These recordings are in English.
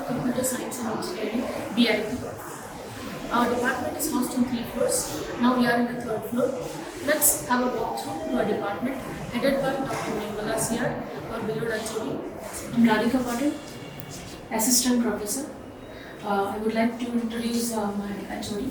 of Computer Science and Engineering, BIT. Our department is housed in 3 floors. Now we are in the 3rd floor. Let's have a walkthrough to our department, headed by Dr. Nirmala Siyar, our beloved HOD. I'm Radhika Patil, Assistant Professor. I would like to introduce my HOD,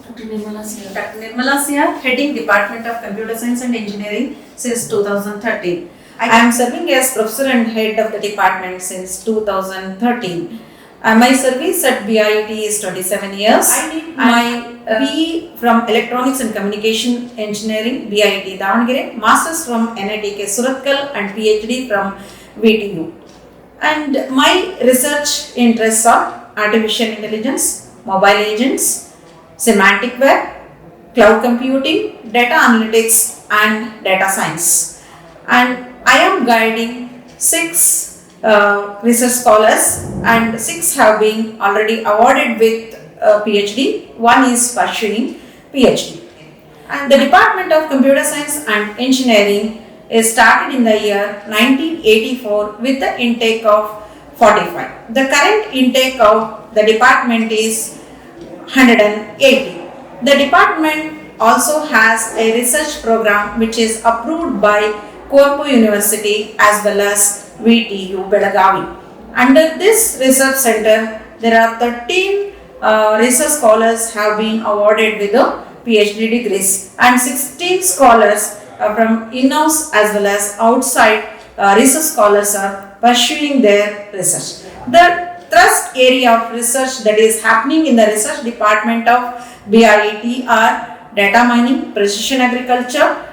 Dr. Nirmala Siyar. Dr. Nirmala Siyar, heading Department of Computer Science and Engineering since 2013. I am serving as Professor and Head of the Department since 2013. My service at BIT is 27 years. My BE from Electronics and Communication Engineering, BIT Davangere, Masters from NITK Surathkal and PhD from VTU. And my research interests are artificial intelligence, mobile agents, semantic web, cloud computing, data analytics and data science. And I am guiding 6 research scholars and 6 have been already awarded with PhD. 1 is pursuing PhD. And the Department of Computer Science and Engineering is started in the year 1984 with the intake of 45. The current intake of the department is 180. The department also has a research program which is approved by Kuala University as well as VTU Belagavi. Under this research center, there are 13 research scholars have been awarded with the PhD degrees and 16 scholars from in-house as well as outside research scholars are pursuing their research. The thrust area of research that is happening in the research department of BIT are data mining, precision agriculture,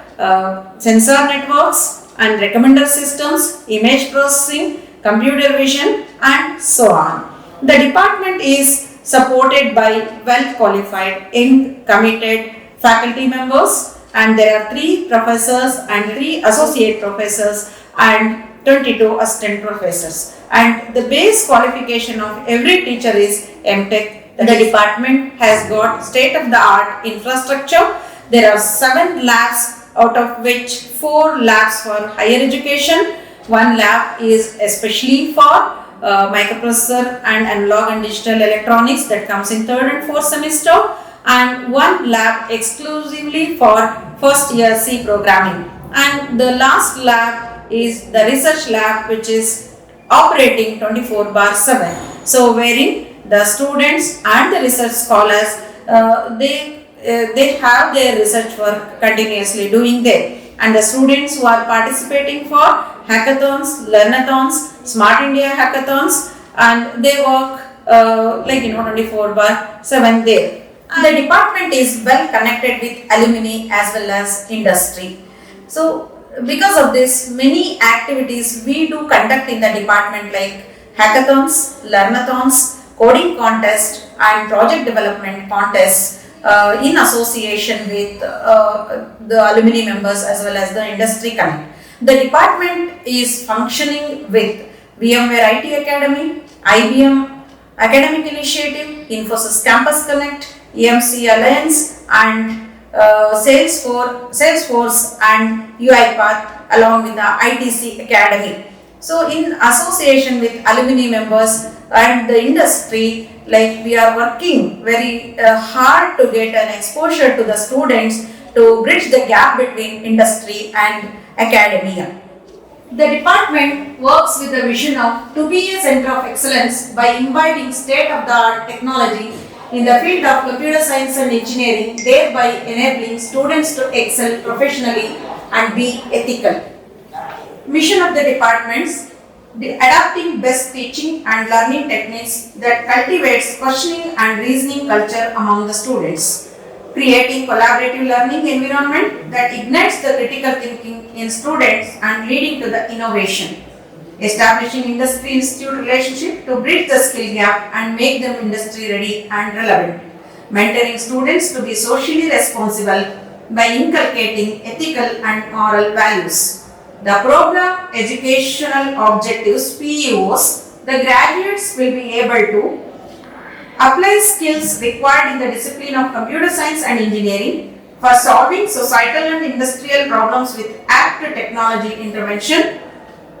sensor networks and recommender systems, image processing, computer vision and so on. The department is supported by well qualified, young, committed faculty members, and there are 3 professors and 3 associate professors and 22 assistant professors. And the base qualification of every teacher is MTech. The department has got state-of-the-art infrastructure. There are 7 labs, out of which 4 labs for higher education. 1 lab is especially for microprocessor and analog and digital electronics that comes in 3rd and 4th semester, and 1 lab exclusively for first year C programming. And the last lab is the research lab, which is operating 24/7. So wherein the students and the research scholars they have their research work continuously doing there, and the students who are participating for hackathons, learnathons, Smart India hackathons, and they work 24/7 there. And the department is well connected with alumni as well as industry. So because of this, many activities we do conduct in the department like hackathons, learnathons, coding contest and project development contests in association with the alumni members as well as the industry connect. The department is functioning with VMware IT Academy, IBM Academic Initiative, Infosys Campus Connect, EMC Alliance and Salesforce and UiPath along with the ITC Academy. So in association with alumni members and the industry, like we are working very hard to get an exposure to the students to bridge the gap between industry and academia. The department works with the vision of to be a center of excellence by imbibing state-of-the-art technology in the field of computer science and engineering, thereby enabling students to excel professionally and be ethical. Mission of the departments: adapting best teaching and learning techniques that cultivates questioning and reasoning culture among the students, creating collaborative learning environment that ignites the critical thinking in students and leading to the innovation, establishing industry-institute relationship to bridge the skill gap and make them industry ready and relevant, mentoring students to be socially responsible by inculcating ethical and moral values. The program educational objectives PEOs, the graduates will be able to apply skills required in the discipline of computer science and engineering for solving societal and industrial problems with apt technology intervention,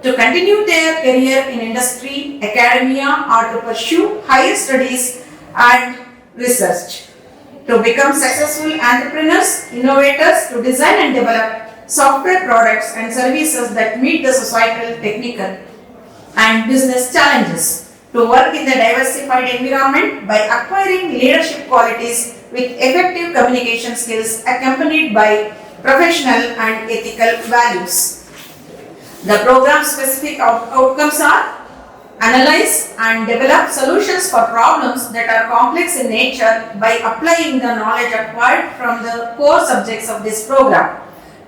to continue their career in industry, academia, or to pursue higher studies and research. To become successful entrepreneurs, innovators, to design and develop software products and services that meet the societal, technical, and business challenges. To work in the diversified environment by acquiring leadership qualities with effective communication skills accompanied by professional and ethical values. The program specific outcomes are analyze and develop solutions for problems that are complex in nature by applying the knowledge acquired from the core subjects of this program.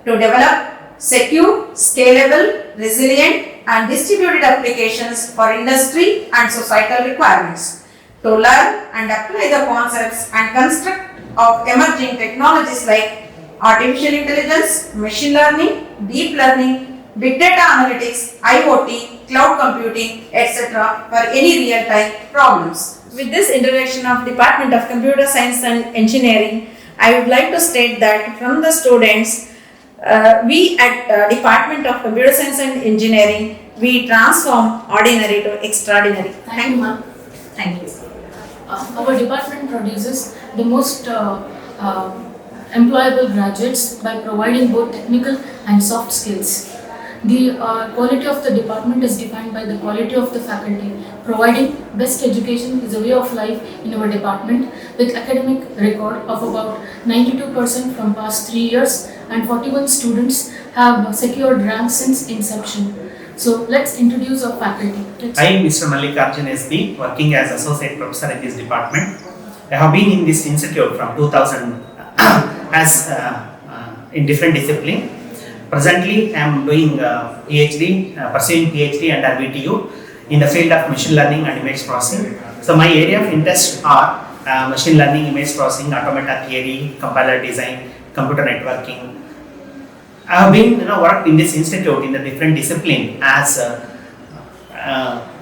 To develop secure, scalable, resilient and distributed applications for industry and societal requirements. To learn and apply the concepts and construct of emerging technologies like artificial intelligence, machine learning, deep learning, big data analytics, IoT, cloud computing, etc. for any real-time problems. With this introduction of Department of Computer Science and Engineering, I would like to state that from the students, we at Department of Computer Science and Engineering, we transform ordinary to extraordinary. Thank you, ma'am. Thank you. Our department produces the most employable graduates by providing both technical and soft skills. The quality of the department is defined by the quality of the faculty. Providing best education is a way of life in our department with academic record of about 92% from past 3 years and 41 students have secured ranks since inception. So let's introduce our faculty. I am Mr. Mallikarjun SB, working as Associate Professor in this department. I have been in this institute from 2000 as in different disciplines. Presently, I am doing PhD, pursuing PhD under VTU in the field of machine learning and image processing. So my area of interest are machine learning, image processing, automata theory, compiler design, computer networking. I have been worked in this institute in the different discipline as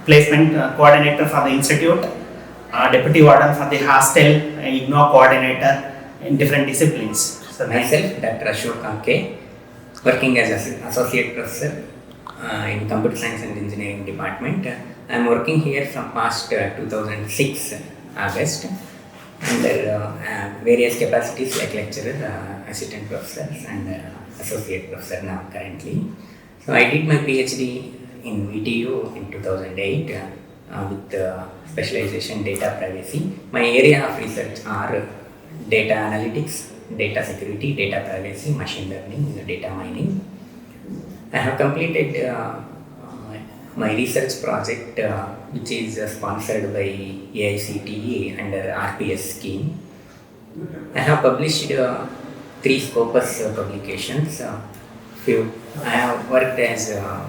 placement coordinator for the institute, deputy warden for the hostel, IGNOU coordinator in different disciplines. So myself, Dr. Ashok Kanke, working as associate professor in computer science and engineering department. I am working here from past 2006 August under various capacities like lecturer, assistant professors and associate professor now currently. So I did my PhD in VTU in 2008 with specialization data privacy. My area of research are data analytics, data security, data privacy, machine learning, data mining. I have completed my research project which is sponsored by AICTE under RPS scheme. I have published 3 Scopus publications. I have worked as a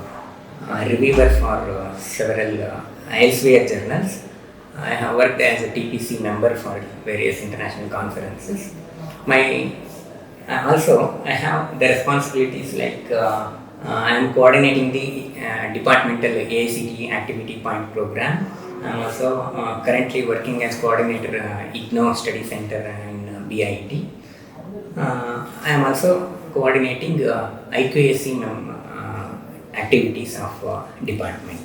reviewer for several elsewhere journals. I have worked as a TPC member for various international conferences. Also, I have the responsibilities like I am coordinating the departmental AICTE activity point program. I am also currently working as coordinator IGNOU study center in BIT. I am also coordinating IQAC activities of department.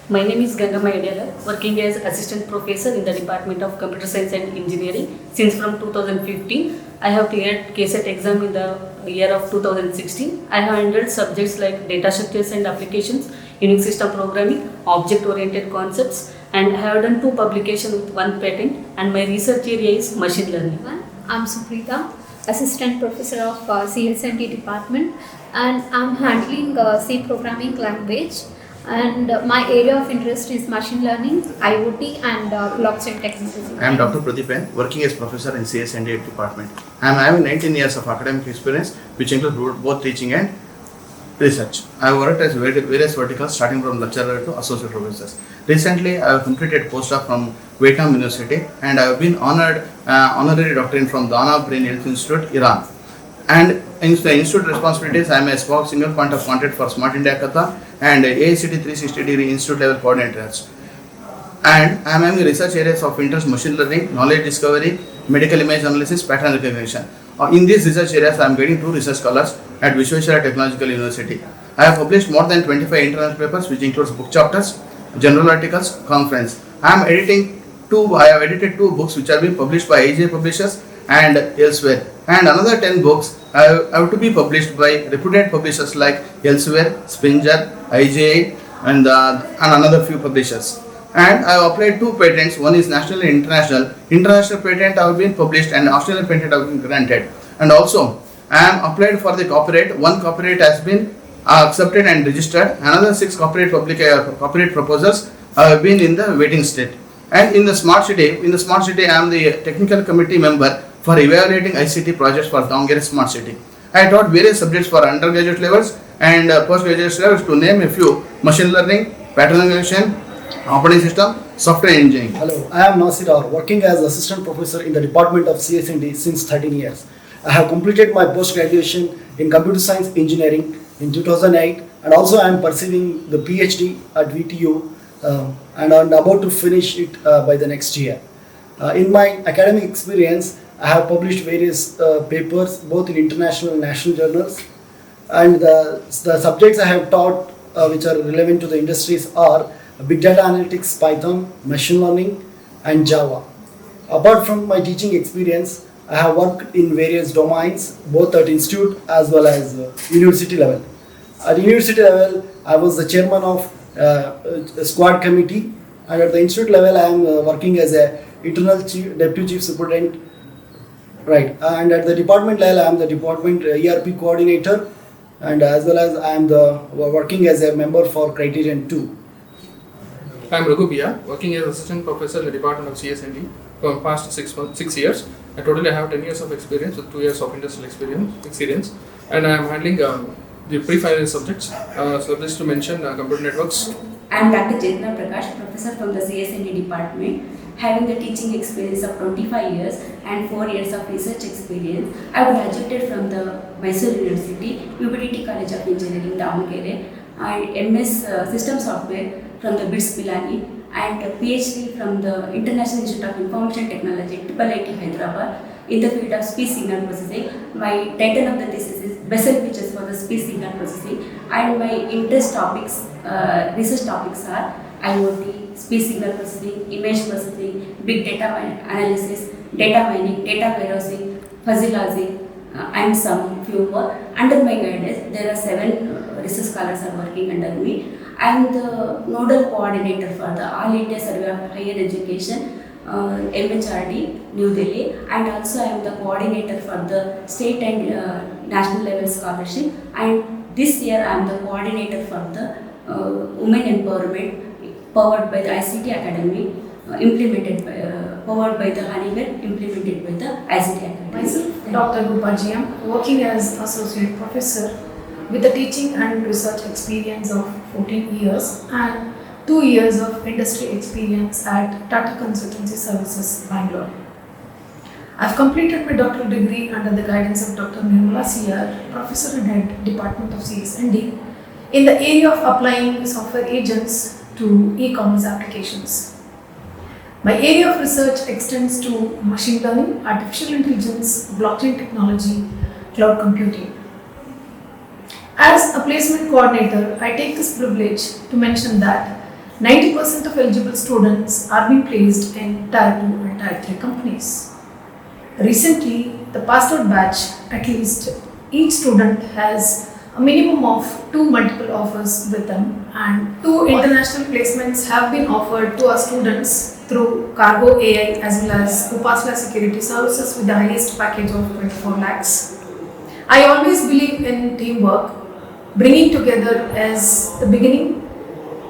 My name is Gangama Edela, working as Assistant Professor in the Department of Computer Science and Engineering since from 2015. I have cleared KSET exam in the year of 2016. I have handled subjects like data structures and applications, Unix system programming, object-oriented concepts, and I have done 2 publications with 1 patent, and my research area is machine learning. I'm Suprita, Assistant Professor of CLS&T Department, and I'm handling C programming language. And my area of interest is machine learning, IoT and blockchain technology. I am Dr. Pradeep, working as professor in CS&A department. I am having 19 years of academic experience which includes both teaching and research. I have worked as various verticals starting from lecturer to associate professors. Recently, I have completed postdoc from Vietnam University and I have been honored honorary doctorate from Dana Brain Health Institute, Iran. And in the institute responsibilities, I am a SPOC single point of contact for Smart India Kata and AICTE 360-degree institute level coordinators. And I am having research areas of interest: machine learning, knowledge discovery, medical image analysis, pattern recognition. In these research areas, I am getting 2 research scholars at Vishweshwara Technological University. I have published more than 25 international papers, which includes book chapters, journal articles, conference. I have edited 2 books which are being published by IJ Publishers and elsewhere, and another 10 books have to be published by reputed publishers like Elsewhere, Springer, IJA, and another few publishers. And I have applied 2 patents. One is national and international. International patent have been published and Australian patent have been granted. And also I am applied for the copyright. 1 copyright has been accepted and registered. Another 6 copyright proposals have been in the waiting state. And in the smart city, I am the technical committee member for evaluating ICT projects for Davangere Smart City. I taught various subjects for undergraduate levels and postgraduate levels, to name a few: machine learning, pattern recognition, operating system, software engineering. Hello, I am Nasir Aur, working as assistant professor in the Department of CS&D since 13 years. I have completed my post-graduation in computer science engineering in 2008, and also I am pursuing the PhD at VTU and I am about to finish it by the next year. In my academic experience, I have published various papers both in international and national journals, and the subjects I have taught which are relevant to the industries are Big Data Analytics, Python, Machine Learning, and Java. Apart from my teaching experience, I have worked in various domains, both at institute as well as university level. At university level, I was the chairman of a squad committee, and at the institute level, I am working as a internal deputy chief superintendent. Right, and at the department level, I am the department ERP coordinator, and as well as I am working as a member for Criterion 2. I am Raghu Bia, working as assistant professor in the Department of CS&D for past 6 years. I totally have 10 years of experience with 2 years of industrial experience, and I am handling the pre-finance subjects. Subjects to mention computer networks. I am Dr. Chetna Prakash, professor from the CS&D department, having the teaching experience of 25 years and 4 years of research experience. I graduated from the Mysore University, UBDT College of Engineering, Davangere, and MS System Software from the BITS Pilani, and a PhD from the International Institute of Information Technology, IIIT Hyderabad, in the field of speech signal processing. My title of the thesis is Bessel Features for the Speech Signal Processing, and my interest topics, research topics are IoT, speech signal processing, image processing, big data analysis, data mining, data warehousing, fuzzy logic, and some few more. Under my guidance, there are 7 research scholars are working under me. I am the nodal coordinator for the All India Survey of Higher Education, MHRD, New Delhi, and also I am the coordinator for the state and national level scholarship. And this year I am the coordinator for the women empowerment powered by the ICT Academy, powered by the Honeywell, implemented by the ICT Academy. Myself, Dr. Rupa GM, working as associate professor with a teaching and research experience of 14 years and 2 years of industry experience at Tata Consultancy Services, Bangalore. I've completed my doctoral degree under the guidance of Dr. Nirmala CR, Professor and Head, Department of CS&D, in the area of applying software agents to e-commerce applications. My area of research extends to machine learning, artificial intelligence, blockchain technology, cloud computing. As a placement coordinator, I take this privilege to mention that 90% of eligible students are being placed in Tier 2 and Tier 3 companies. Recently, the passed out batch, at least each student has a minimum of 2 multiple offers with them, and 2 international placements have been offered to our students through Cargo AI as well as Upasla Security Services with the highest package of 24 lakhs. I always believe in teamwork. Bringing together is the beginning,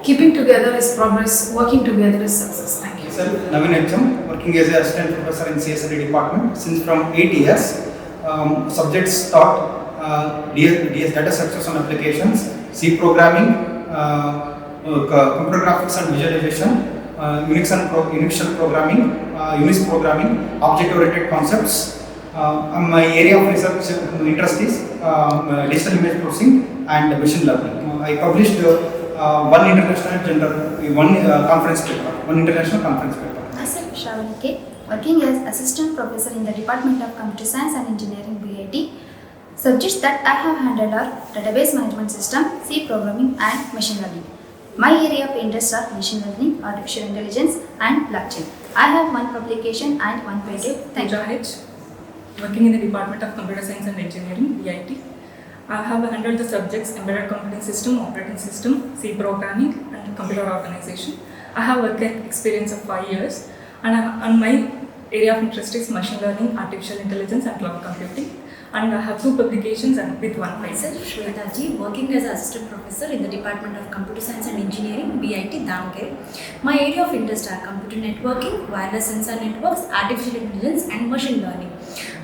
keeping together is progress, working together is success. Thank you. Sir, Navin HM, working as an assistant professor in CS&D department since from 8 years. Subjects taught DS data structures and applications, C programming, computer graphics and visualization, Unix shell programming, Unix programming, object-oriented concepts. My area of research interest is digital image processing and machine learning. I published one international conference paper. Myself Shravani K, working as Assistant Professor in the Department of Computer Science and Engineering BIT. Subjects that I have handled are Database Management System, C Programming and Machine Learning. My area of interest are Machine Learning, Artificial Intelligence and Blockchain. I have one publication and one patent. Thank you. H, working in the Department of Computer Science and Engineering, BIT. I have handled the subjects Embedded Computing System, Operating System, C Programming and Computer Organization. I have work experience of 5 years and my area of interest is Machine Learning, Artificial Intelligence and Cloud Computing. And I have 2 publications and with 1 patent. Myself, Shweta Ji, working as Assistant Professor in the Department of Computer Science and Engineering, BIT, Damgere. My area of interest are computer networking, wireless sensor networks, artificial intelligence and machine learning.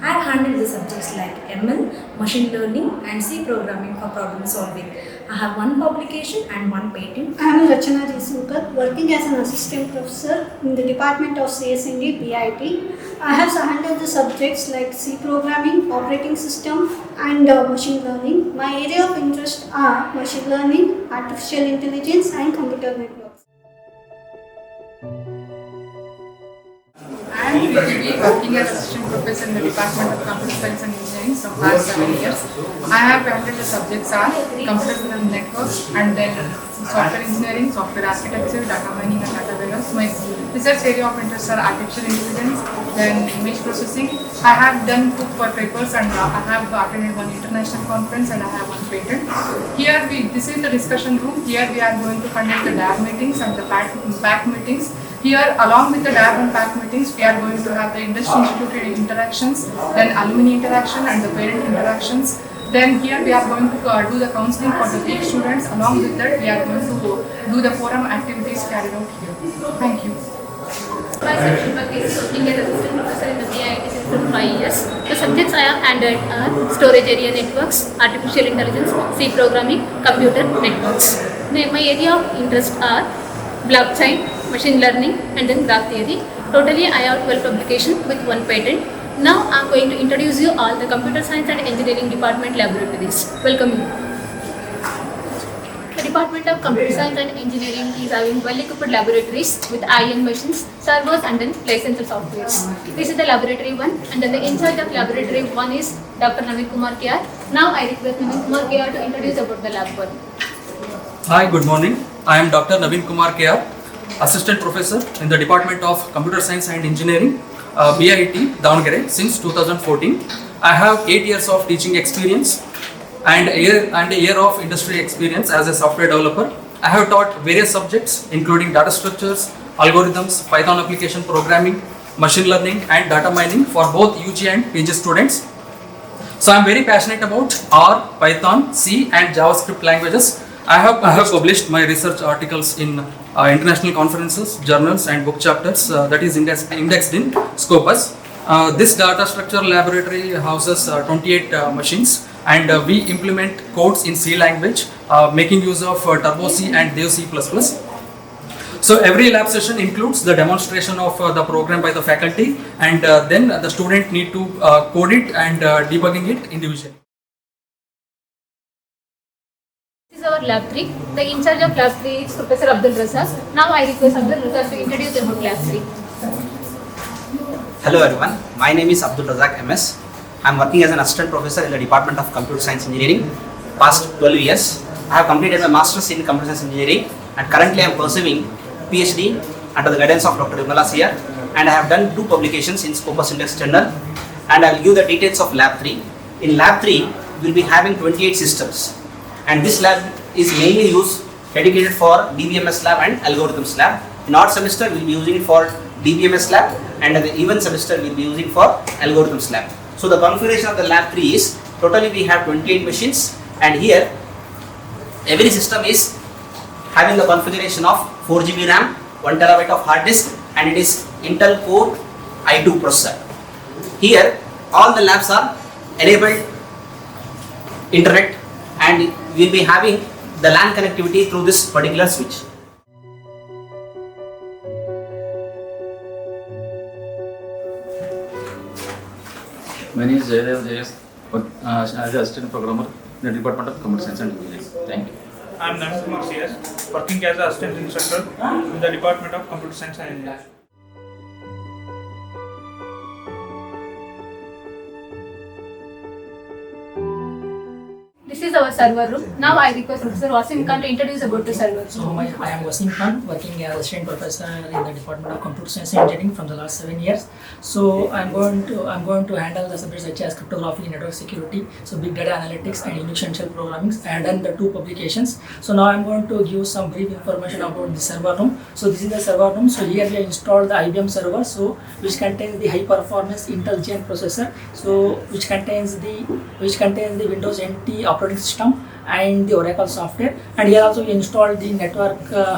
I have handled the subjects like ML, machine learning and C programming for problem solving. I have 1 publication and 1 patent. I am Rachana Jesukar, working as an Assistant Professor in the Department of CSND, BIT. I have handled the subjects like C programming, operating system and machine learning. My area of interest are machine learning, artificial intelligence and computer networks. I am Prithvi, working as Assistant Professor in the Department of Computer Science and Engineering from past 7 years. I have handled the subjects are Computer Networks and then Software Engineering, Software Architecture, Data Mining and Data Warehouse. My research area of interest are Artificial Intelligence, then Image Processing. I have done 2 papers and I have attended 1 international conference and I have 1 patent. Here this is the discussion room. Here we are going to conduct the DAB meetings and the PAC meetings. Here, along with the DAB and PAC meetings, we are going to have the industry institute interactions, then alumni interaction and the parent interactions. Then here we are going to do the counseling for the peak students. Along with that, we are going to do the forum activities carried out here. Thank you. Myself, Shilpa is working as Assistant Professor in the BIT since 5 years. The subjects I have handled are Storage Area Networks, Artificial Intelligence, C Programming, Computer Networks. My area of interest are Blockchain, Machine Learning and then Graph Theory. Totally I have 12 publications with 1 patent. Now I am going to introduce you all the Computer Science and Engineering Department laboratories. Welcome you. The Department of Computer Science and Engineering is having well-equipped laboratories with IM machines, servers and then licensed softwares. This is the laboratory 1 and then the in charge of laboratory 1 is Dr. Naveen Kumar KR. Now I request Naveen Kumar KR to introduce about the lab 1. Hi, good morning. I am Dr. Naveen Kumar KR, Assistant Professor in the Department of Computer Science and Engineering, BIT, Davangere, since 2014. I have 8 years of teaching experience and a year of industry experience as a software developer. I have taught various subjects including data structures, algorithms, Python application programming, machine learning and data mining for both UG and PG students. So I am very passionate about R, Python, C and JavaScript languages. I have published my research articles in international conferences, journals and book chapters that is indexed in Scopus. This data structure laboratory houses 28 machines and we implement codes in C language making use of Turbo C and Dev C++. So every lab session includes the demonstration of the program by the faculty and then the student need to code it and debugging it individually. This is our lab 3. The in charge of lab 3 is Professor Abdul Razak. Now I request Abdul Razak to introduce about lab 3. Hello everyone, my name is Abdul Razak MS. I am working as an Assistant Professor in the Department of Computer Science Engineering past 12 years. I have completed my Masters in Computer Science Engineering and currently I am pursuing PhD under the guidance of Dr. Vimala Sir, and I have done 2 publications in Scopus Index Journal, and I will give the details of lab 3. In lab 3, we will be having 28 systems. And this lab is mainly used dedicated for DBMS lab and algorithms lab. In odd semester we will be using it for DBMS lab and in the even semester we will be using for algorithms lab. So the configuration of the lab 3 is totally we have 28 machines and here every system is having the configuration of 4 GB RAM, 1 TB of hard disk and it is Intel Core i2 processor. Here all the labs are enabled internet and we will be having the LAN connectivity through this particular switch. My name is Jayadev JS, as Assistant Programmer in the Department of Computer Science and Engineering. Thank you. I am Naveen Kumar CS, working as an Assistant Instructor in the Department of Computer Science and Engineering. This is our server room. Now I request Professor Wasim Khan to introduce about the server room. So I am Wasim Khan, working as assistant professor in the Department of Computer Science and Engineering from the last 7 years. So I'm going to handle the subjects such as cryptography, network security, so big data analytics and Unix and shell programming. I have done the 2 publications. So now I'm going to give some brief information about the server room. So this is the server room. So here we have installed the IBM server, so which contains the high performance Intel Xeon processor, so which contains the Windows NT operating system and the Oracle software. And here also we installed the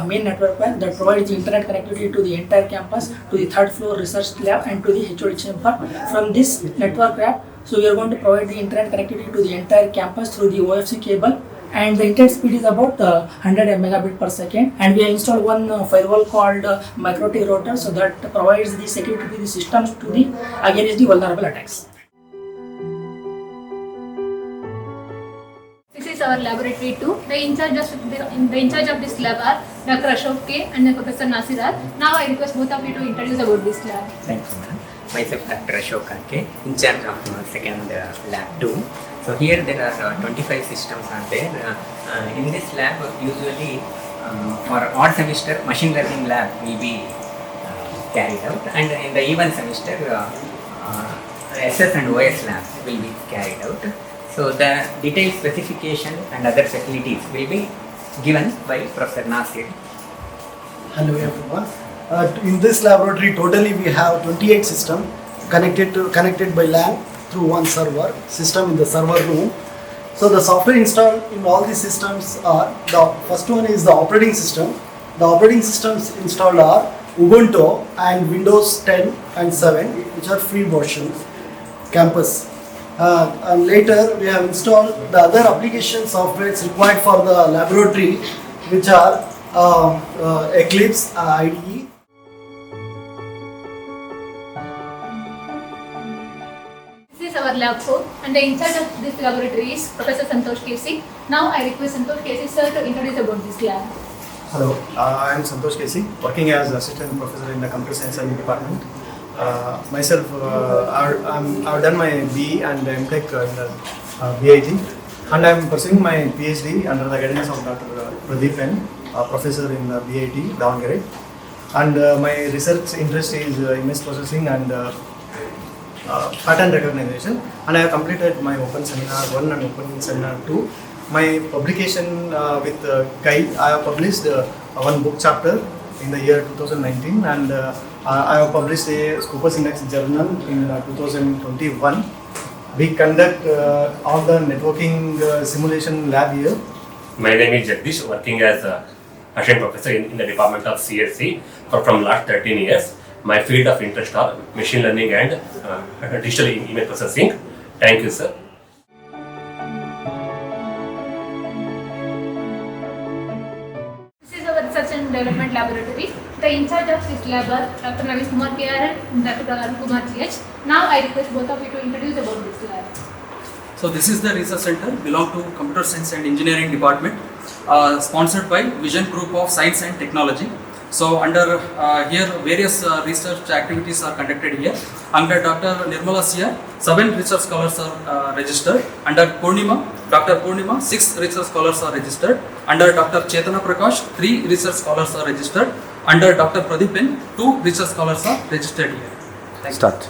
main network wire that provides the internet connectivity to the entire campus, to the 3rd floor research lab and to the HOD chamber. From this network wrap, so we are going to provide the internet connectivity to the entire campus through the OFC cable, and the internet speed is about 100 megabit per second. And we have installed one firewall called MikroTik router, so that provides the security to the systems against the vulnerable attacks. This is our laboratory 2. The in charge of this lab are Dr. Ashok K and Professor Nasir R. Now I request both of you to introduce about this lab. Thanks, ma'am. Myself, Dr. Ashok K, in charge of second lab 2. So here there are 25 systems are there. In this lab, usually for odd semester, machine learning lab will be carried out, and in the even semester, SS and OS lab will be carried out. So the detailed specification and other facilities will be given by Professor Nasir. Hello everyone. In this laboratory, totally we have 28 systems connected by LAN through one server system in the server room. So the software installed in all these systems are, the first one is the operating system. The operating systems installed are Ubuntu and Windows 10 and 7, which are free versions, campus. And later we have installed the other application softwares required for the laboratory, which are Eclipse IDE. This is our lab 4, and the in charge of this laboratory is Professor Santosh Kesi. Now I request Santosh Kesi sir to introduce about this lab. Hello, I am Santosh Kesi, working as assistant professor in the computer science department. Myself, I've done my BE and MTech in the BIT, and I am pursuing my PhD under the guidance of Dr. Pradeep N, professor in the BIT, Davangere. And my research interest is image processing and pattern recognition, and I have completed my Open Seminar 1 and Open Seminar 2. My publication with Guide, I have published one book chapter in the year 2019, and I have published a Scopus Index journal in 2021. We conduct all the networking simulation lab here. My name is Jagdish, working as assistant professor in the department of CSC from last 13 years. My field of interest are machine learning and digital image processing. Thank you, sir. This is our research and development laboratory. The in charge of this lab are Dr. Naveen Kumar KR and Dr. Arun Kumar GH. Now I request both of you to introduce about this lab. So this is the research center, belong to Computer Science and Engineering Department, sponsored by Vision Group of Science and Technology. So under here various research activities are conducted here. Under Dr. Nirmala Siyar, 7 research scholars are registered. Under Dr. Purnima, 6 research scholars are registered. Under Dr. Chetana Prakash, 3 research scholars are registered. Under Dr. Pradeep N, 2 research scholars are registered here. Start.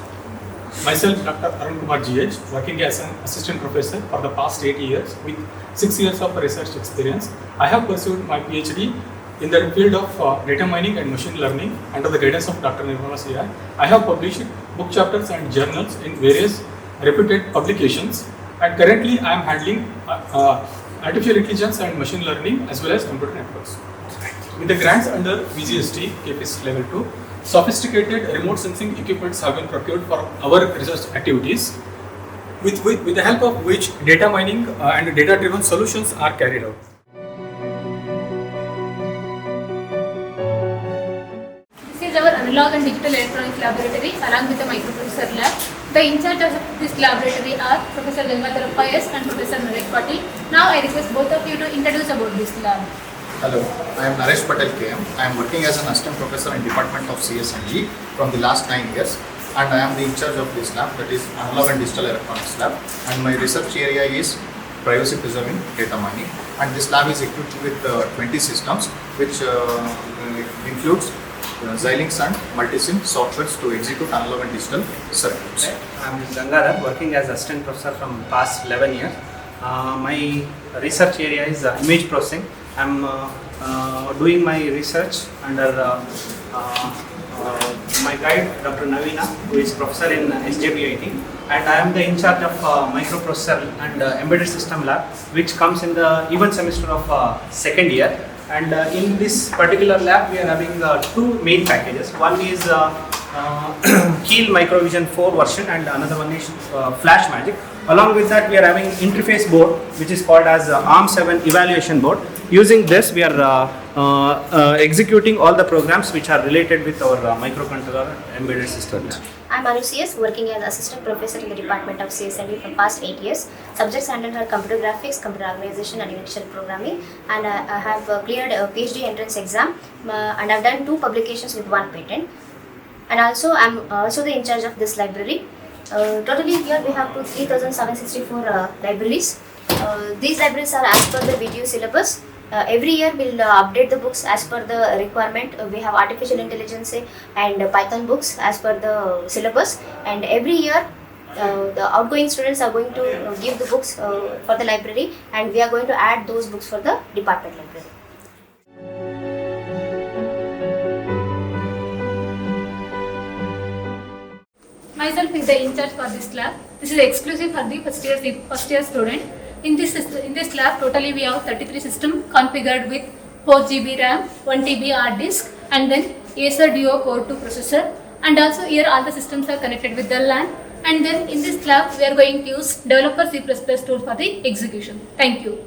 Myself, Dr. Arun Kumar GH, working as an assistant professor for the past 8 years with 6 years of research experience. I have pursued my PhD in the field of data mining and machine learning under the guidance of Dr. Nirmala Siyar. I have published book chapters and journals in various reputed publications, and currently I am handling artificial intelligence and machine learning as well as computer networks. With the grants under VGST, KPIS Level 2, sophisticated remote sensing equipments have been procured for our research activities, with the help of which data mining and data-driven solutions are carried out. This is our analog and digital electronics laboratory along with the microprocessor lab. The in charge of this laboratory are Professor Gangadhar P.S. and Professor Naresh Patil. Now I request both of you to introduce about this lab. Hello, I am Naresh Patel KM. I am working as an assistant professor in Department of CSNG from the last 9 years, and I am the in charge of this lab, that is Analog and Digital Electronics Lab, and my research area is privacy preserving data mining, and this lab is equipped with 20 systems, which includes Xilinx and multi-sim softwares to execute analog and digital circuits. I am Gangadhar, working as assistant professor from past 11 years. My research area is image processing. I am doing my research under my guide, Dr. Navina, who is professor in SJBIT, and I am the in charge of microprocessor and embedded system lab, which comes in the even semester of second year. And in this particular lab, we are having two main packages. One is Keel Microvision 4 version, and another one is Flash Magic. Along with that, we are having interface board, which is called as ARM7 evaluation board. Using this, we are executing all the programs which are related with our microcontroller embedded systems. I am Anusias, working as assistant professor in the department of CSND from past 8 years. Subjects handled are computer graphics, computer organization, and Unix programming. And I have cleared a PhD entrance exam, and I've done 2 publications with 1 patent. And also, I'm also the in charge of this library. Totally here we have 3,764 libraries. These libraries are as per the VTU syllabus. Every year we'll update the books as per the requirement. We have artificial intelligence and Python books as per the syllabus, and every year the outgoing students are going to give the books for the library, and we are going to add those books for the department library. Myself is the in charge for this lab. This is exclusive for the first year student. In this lab, totally we have 33 systems configured with 4 GB RAM, 1 TB hard disk, and then Acer Duo Core 2 processor. And also here all the systems are connected with the LAN. And then in this lab, we are going to use developer C++ tool for the execution. Thank you.